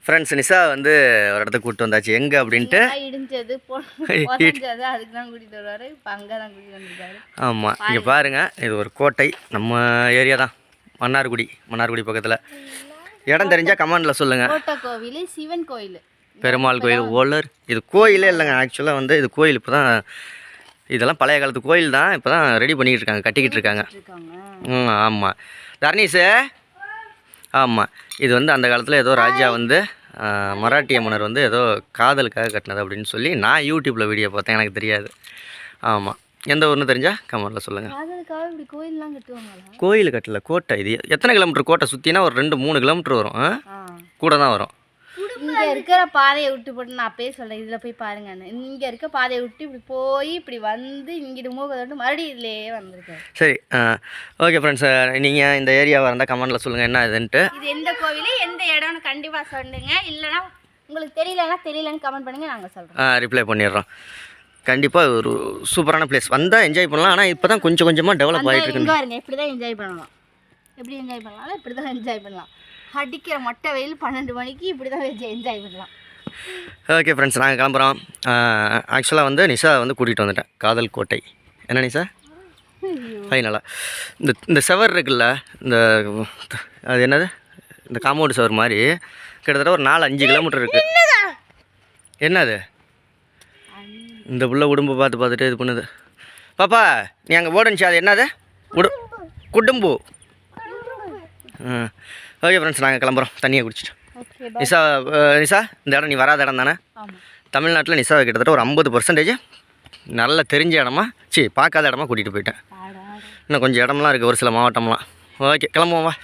Friends Nisha வந்து ஒரு இடத்துக்கு கூப்பிட்டு வந்தாச்சு எங்கே அப்படின்ட்டு ஆமாம் இங்கே பாருங்கள் இது ஒரு கோட்டை நம்ம ஏரியா தான் மன்னார்குடி பக்கத்தில் இடம் தெரிஞ்சால் கமெண்டில் சொல்லுங்கள். கோவில் சிவன் கோயில் பெருமாள் கோயில் ஓலர் இது கோயிலே இல்லைங்க. ஆக்சுவலாக வந்து இது கோயில் இப்போ தான் இதெல்லாம் பழைய காலத்து கோயில் தான் இப்போ தான் ரெடி பண்ணிக்கிட்டு இருக்காங்க கட்டிக்கிட்டு இருக்காங்க. ஆமாம் தர்ணீஸு ஆமாம் இது வந்து அந்த காலத்தில் ஏதோ ராஜா வந்து மராட்டிய மன்னர் வந்து ஏதோ காதலுக்காக கட்டினது அப்படின்னு சொல்லி நான் யூடியூப்பில் வீடியோ பார்த்தேன். எனக்கு தெரியாது. ஆமாம் எந்த ஊர்னு தெரிஞ்சால் கமெண்ட்டில் சொல்லுங்கள். கோயில் கட்டல கோட்டை. இது எத்தனை கிலோமீட்டர் கோட்டை சுற்றினா ஒரு 2-3 கிலோமீட்டர் வரும். கூட தான் வரும். இங்கே இருக்கிற பாதையை விட்டு போட்டு நான் அப்பயே சொல்கிறேன் இதில் போய் பாருங்கன்னு. இங்கே இருக்க பாதையை விட்டு இப்படி போய் இப்படி வந்து இங்கிட்டு மூக்கத்தோட்டு மறுபடியும் இதுலேயே வந்திருக்கேன். சரி ஓகே ஃப்ரெண்ட்ஸ் நீங்கள் இந்த ஏரியாவாக இருந்தால் கமெண்டில் சொல்லுங்கள் என்ன இதுன்ட்டு. இது எந்த கோவில் எந்த இடம்னு கண்டிப்பாக சொல்லுங்க. இல்லைனா உங்களுக்கு தெரியலன்னு கமெண்ட் பண்ணுங்கள், நாங்கள் சொல்கிறோம். ரிப்ளை பண்ணிடுறோம். கண்டிப்பாக ஒரு சூப்பரான பிளேஸ் வந்தால் என்ஜாய் பண்ணலாம். ஆனால் இப்போ தான் கொஞ்சம் கொஞ்சமாக டெவலப் ஆகிட்டு இருக்கு. பாருங்க இப்படி தான் என்ஜாய் பண்ணலாம். எப்படி என்ஜாய் பண்ணலாம்? இப்படி தான் என்ஜாய் பண்ணலாம். அடிக்கிற மொட்டை வெயில் 12 மணிக்கு இப்படி தான் என்ஜாய் பண்ணலாம். ஓகே ஃப்ரெண்ட்ஸ் நாங்கள் கிளம்புறோம். ஆக்சுவலாக வந்து நிஷா வந்து கூட்டிகிட்டு வந்துட்டேன் காதல் கோட்டை. என்ன நிஷா ஃபைனலாக இந்த செவர் இருக்குல்ல, இந்த அது என்னது இந்த காம்பவுண்டு செவர் மாதிரி கிட்டத்தட்ட ஒரு 4-5 கிலோமீட்டர் இருக்குது. என்னது இந்த புள்ள உடம்பு பார்த்துட்டு இது பண்ணுது. பாப்பா நீ அங்கே ஓடுனுச்சு அது என்னது குடும்பு. ஓகே ஃப்ரெண்ட்ஸ் நாங்கள் கிளம்புறோம் தண்ணியை குடிச்சிட்டு. நிஷா இந்த இடம் நீ வராத இடம் தானே? தமிழ்நாட்டில் நிஷா கிட்டத்தட்ட ஒரு 50% நல்லா தெரிஞ்ச இடமா பார்க்காத இடமா கூட்டிகிட்டு போயிட்டேன். இன்னும் கொஞ்சம் இடம்லாம் இருக்குது ஒரு சில மாவட்டம்லாம். ஓகே கிளம்புவோம் வா.